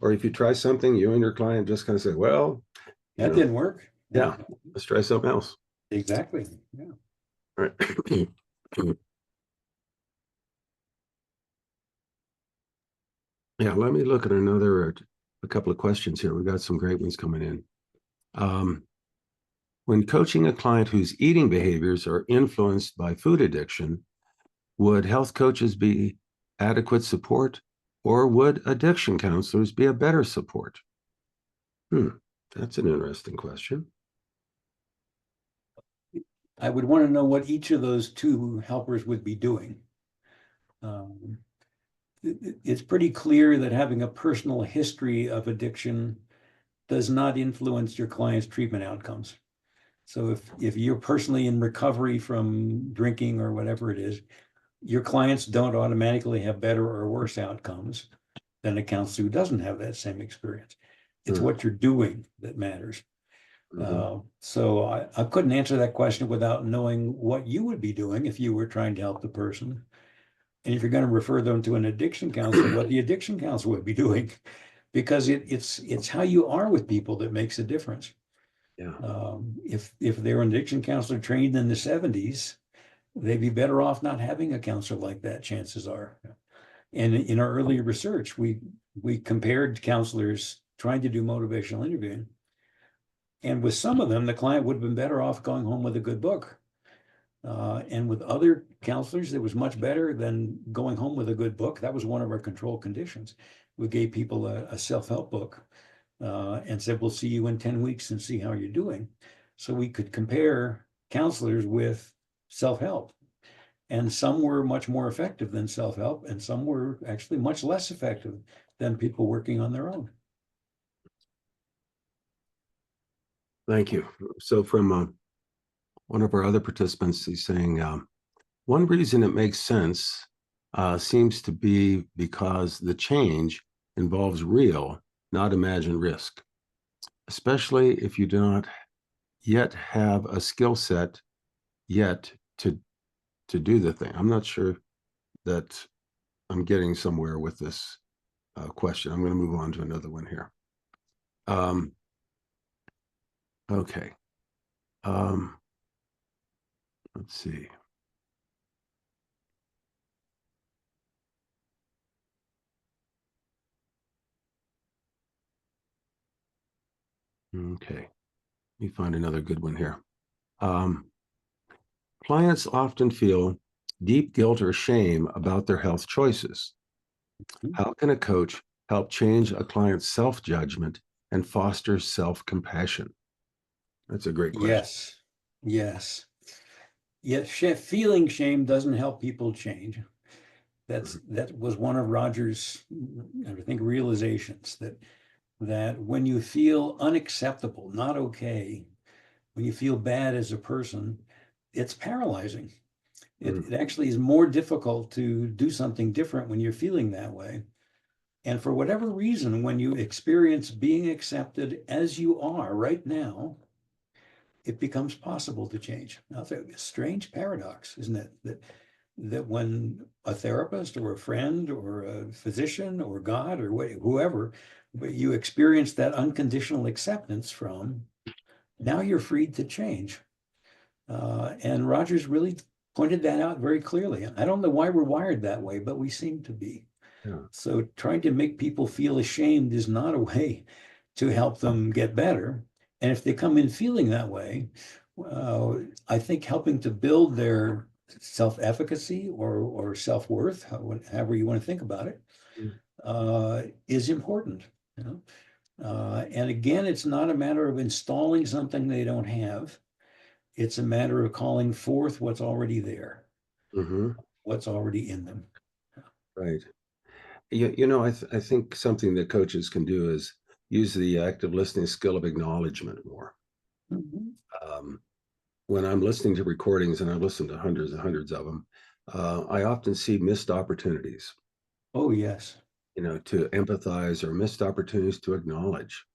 Or if you try something, you and your client just kind of say, well, you That know, didn't work. Yeah, yeah, let's try something else. exactly. Yeah. Right. Yeah, let me look at a couple of questions here. We got some great ones coming in. Um, when coaching a client whose eating behaviors are influenced by food addiction, would health coaches be adequate support, or would addiction counselors be a better support? Hmm, that's an interesting question. I would want to know what each of those two helpers would be doing. Um, it's pretty clear that having a personal history of addiction does not influence your client's treatment outcomes. So if you're personally in recovery from drinking or whatever it is, your clients don't automatically have better or worse outcomes than a counselor who doesn't have that same experience. It's Hmm, what you're doing that matters. mhm. So I couldn't answer that question without knowing what you would be doing if you were trying to help the person. And if you're going to refer them to an addiction counselor, what the addiction counselor would be doing, because it's how you are with people that makes a difference. Yeah. If they're an addiction counselor trained in the 70s, they'd be better off not having a counselor like that, chances are. And in our early research, we compared counselors trying to do motivational interviewing. And with some of them, the client would have been better off going home with a good book. And with other counselors, it was much better than going home with a good book. That was one of our control conditions. We gave people a self-help book and said, we'll see you in 10 weeks and see how you're doing. So we could compare counselors with self-help. And some were much more effective than self-help, and some were actually much less effective than people working on their own. Thank you. So from one of our other participants, he's saying, one reason it makes sense seems to be because the change involves real, not imagined risk, especially if you do not yet have a skill set yet to do the thing. I'm not sure that I'm getting somewhere with this question. I'm going to move on to another one here. Um, okay. Um, let's see. Okay. Let me find another good one here. Um, Clients often feel deep guilt or shame about their health choices. How can a coach help change a client's self judgment and foster self compassion? That's a great question. Yes, yes. Yet feeling shame doesn't help people change. That was one of Roger's, I think, realizations that when you feel unacceptable, not okay, when you feel bad as a person, it's paralyzing. Mm. It actually is more difficult to do something different when you're feeling that way. And for whatever reason, when you experience being accepted as you are right now, it becomes possible to change. Now, it's a strange paradox, isn't it? That when a therapist or a friend or a physician or God or whoever, but you experience that unconditional acceptance from, now you're freed to change. And Rogers really pointed that out very clearly. I don't know why we're wired that way, but we seem to be. Yeah. So trying to make people feel ashamed is not a way to help them get better. And if they come in feeling that way, I think helping to build their self-efficacy or self-worth, however you want to think about it, Mm. is important. You know? And again, it's not a matter of installing something they don't have. It's a matter of calling forth what's already there, Mm-hmm. what's already in them. Right. I think something that coaches can do is use the active listening skill of acknowledgement more. Mhm. Um, when I'm listening to recordings, and I listen to hundreds and hundreds of them, I often see missed opportunities, Oh, yes. to empathize, or missed opportunities to acknowledge.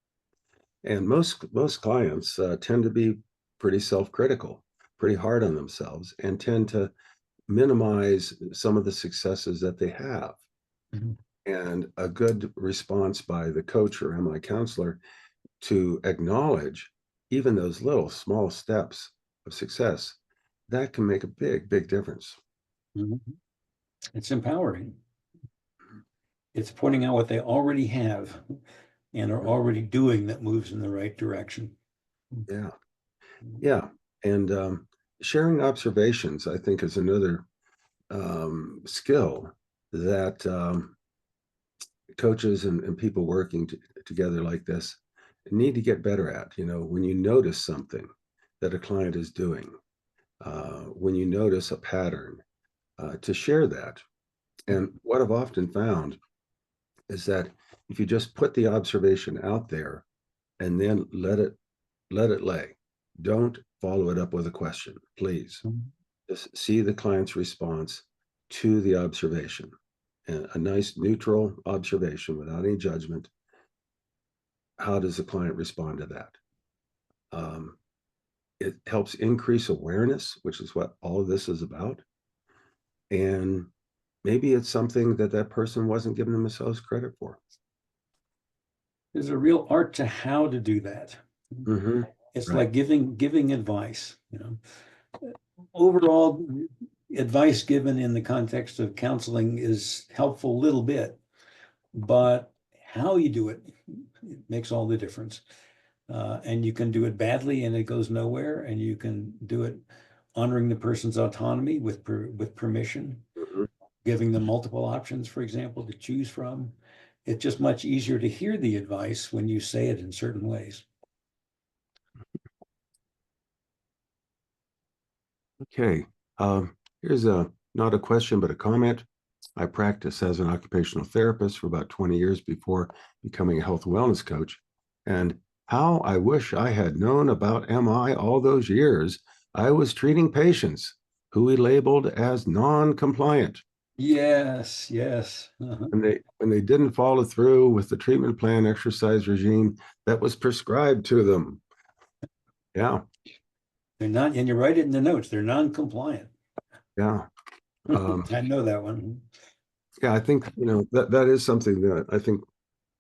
And most clients tend to be pretty self-critical, pretty hard on themselves, and tend to minimize some of the successes that they have. Mhm. And a good response by the coach or MI counselor to acknowledge even those little small steps of success, that can make a big, big difference. Mhm. It's empowering. It's pointing out what they already have and are already doing that moves in the right direction. Yeah. Yeah. And sharing observations, I think, is another skill that coaches and people working together like this need to get better at. When you notice something that a client is doing, when you notice a pattern, to share that. And what I've often found is that if you just put the observation out there and then let it lay, don't follow it up with a question, please. Mhm. Just see the client's response to the observation, and a nice neutral observation without any judgment. How does the client respond to that? Um, it helps increase awareness, which is what all of this is about. And maybe it's something that that person wasn't giving themselves credit for. There's a real art to how to do that. Mm-hmm. It's Right. like giving advice, Overall, advice given in the context of counseling is helpful a little bit, but how you do it makes all the difference. And you can do it badly and it goes nowhere, and you can do it honoring the person's autonomy with permission, Mm-hmm. giving them multiple options, for example, to choose from. It's just much easier to hear the advice when you say it in certain ways. Okay. Here's not a question, but a comment. I practiced as an occupational therapist for about 20 years before becoming a health and wellness coach. And how I wish I had known about MI all those years. I was treating patients who we labeled as non-compliant. Yes, yes. Uh-huh. When they didn't follow through with the treatment plan exercise regime that was prescribed to them. Yeah, They're not, and you write it in the notes, they're non-compliant. yeah. I know that one. Yeah, I think, that is something that I think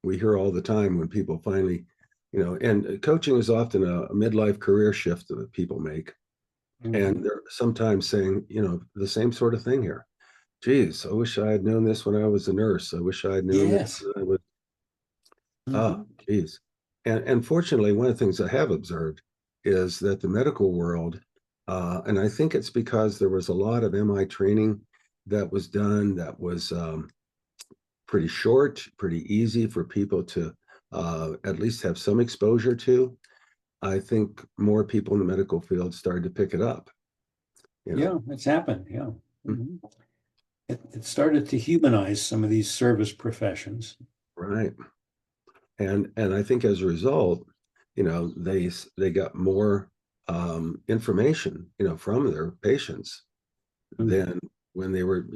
we hear all the time when people finally, and coaching is often a midlife career shift that people make. Mhm. And they're sometimes saying, the same sort of thing here. Geez, I wish I had known this when I was a nurse. I wish I had known this Yes. when I was, Mhm. geez. And fortunately, one of the things I have observed is that the medical world, and I think it's because there was a lot of MI training that was done that was pretty short, pretty easy for people to at least have some exposure to. I think more people in the medical field started to pick it up, you know. Yeah, it's happened. Yeah. Mm. Mhm. It started to humanize some of these service professions. Right. And I think as a result, they got more information, from their patients than when they were,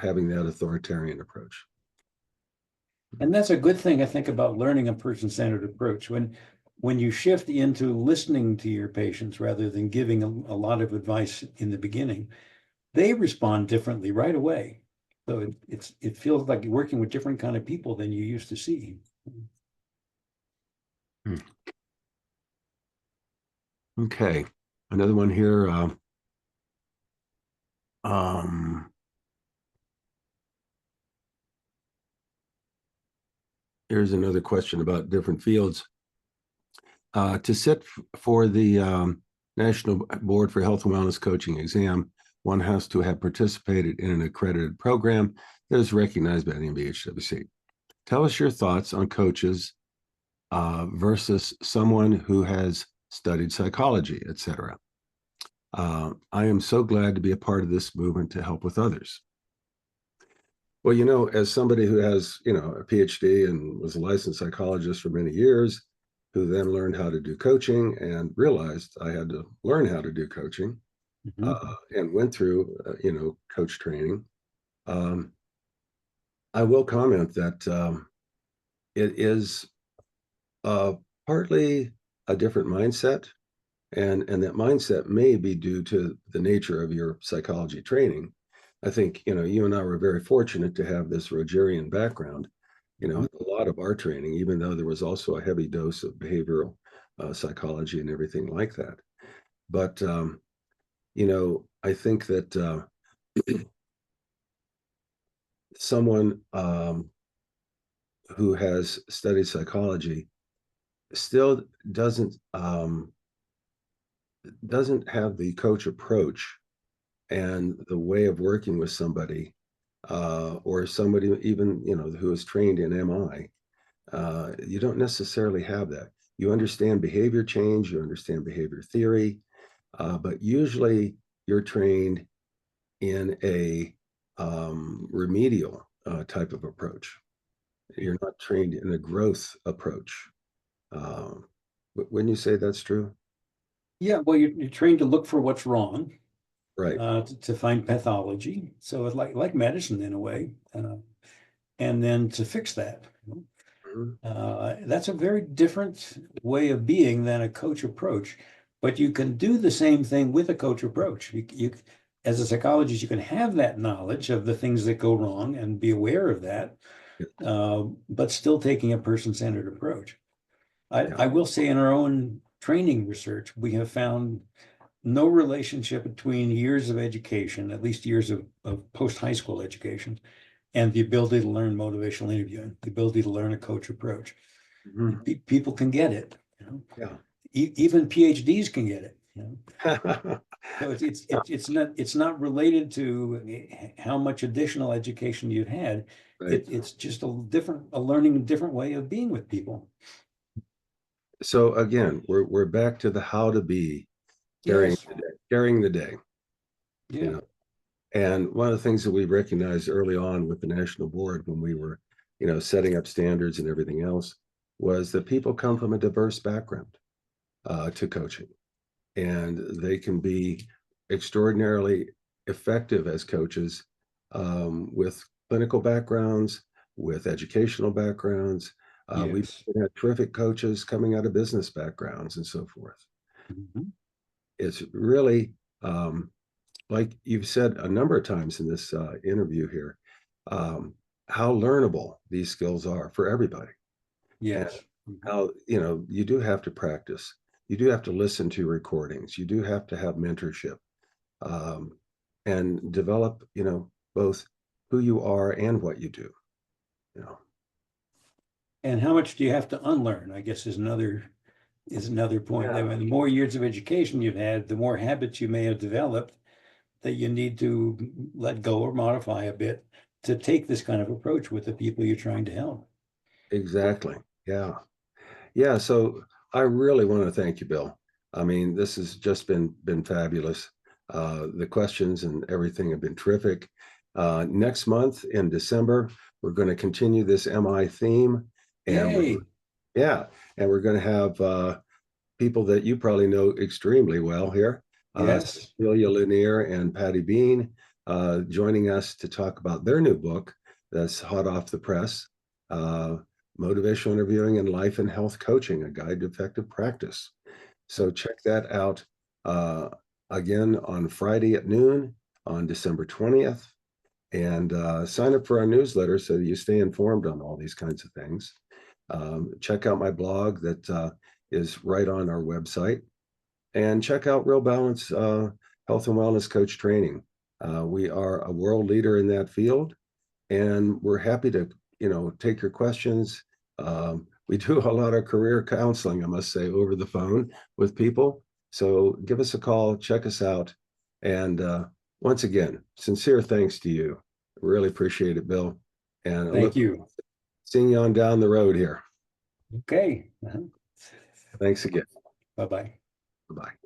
having that authoritarian approach. And that's a good thing, I think, about learning a person-centered approach. When you shift into listening to your patients rather than giving a lot of advice in the beginning, they respond differently right away. So it feels like you're working with different kind of people than you used to see. Okay, another one here. Here's another question about different fields. To sit for the National Board for Health and Wellness Coaching exam, one has to have participated in an accredited program that is recognized by the NBHWC. Tell us your thoughts on coaches versus someone who has studied psychology, etc. I am so glad to be a part of this movement to help with others. Well, as somebody who has, a PhD and was a licensed psychologist for many years, who then learned how to do coaching and realized I had to learn how to do coaching, and went through, coach training. I will comment that it is partly a different mindset, and that mindset may be due to the nature of your psychology training. I think, you and I were very fortunate to have this Rogerian background, a lot of our training, even though there was also a heavy dose of behavioral psychology and everything like that. But, I think that someone who has studied psychology still doesn't have the coach approach and the way of working with somebody, or somebody even, who is trained in MI. You don't necessarily have that. You understand behavior change, you understand behavior theory, but usually you're trained in a remedial type of approach. You're not trained in a growth approach. Wouldn't you say that's true? Yeah, well, you're trained to look for what's wrong, Right. to find pathology. So it's like medicine in a way, and then to fix that. Mhm. That's a very different way of being than a coach approach, but you can do the same thing with a coach approach. As a psychologist, you can have that knowledge of the things that go wrong and be aware of that, but still taking a person-centered approach. Yeah. I will say in our own training research, we have found no relationship between years of education, at least years of post-high school education, and the ability to learn motivational interviewing, the ability to learn a coach approach. Mhm. People can get it, Yeah. even PhDs can get it. So it's not related to how much additional education you've had. Right. It's just a learning a different way of being with people. So again, we're back to the how to be Yes. carrying the day, you Yeah. know. And one of the things that we recognized early on with the national board when we were, setting up standards and everything else was that people come from a diverse background to coaching, and they can be extraordinarily effective as coaches, with clinical backgrounds, with educational backgrounds. We've Yes. had terrific coaches coming out of business backgrounds and so forth. Mhm. It's really, like you've said a number of times in this interview here, um, how learnable these skills are for everybody, and Yes. Mhm. how, you do have to practice. You do have to listen to recordings. You do have to have mentorship, um, and develop, both who you are and what you do. You know, And how much do you have to unlearn? I guess is another point. I yeah, mean, the more years of education you've had, the more habits you may have developed that you need to let go or modify a bit to take this kind of approach with the people you're trying to help. exactly. Yeah. Yeah, so I really want to thank you, Bill. I mean, this has just been fabulous. The questions and everything have been terrific. Next month in December, we're going to continue this MI theme, and Yay. yeah, and we're going to have people that you probably know extremely well here. Yes. Cecilia Lanier and Patty Bean joining us to talk about their new book that's hot off the press, Motivational Interviewing and Life and Health Coaching, A Guide to Effective Practice. So check that out again on Friday at noon on December 20th. And sign up for our newsletter so that you stay informed on all these kinds of things. Check out my blog that is right on our website, and check out Real Balance Health and Wellness Coach Training. We are a world leader in that field, and we're happy to, take your questions. We do a lot of career counseling, I must say, over the phone with people. So give us a call, check us out. And once again, sincere thanks to you. Really appreciate it, Bill. And I Thank look you. seeing you on down the road here. Okay. Thanks again. Bye-bye. Bye-bye.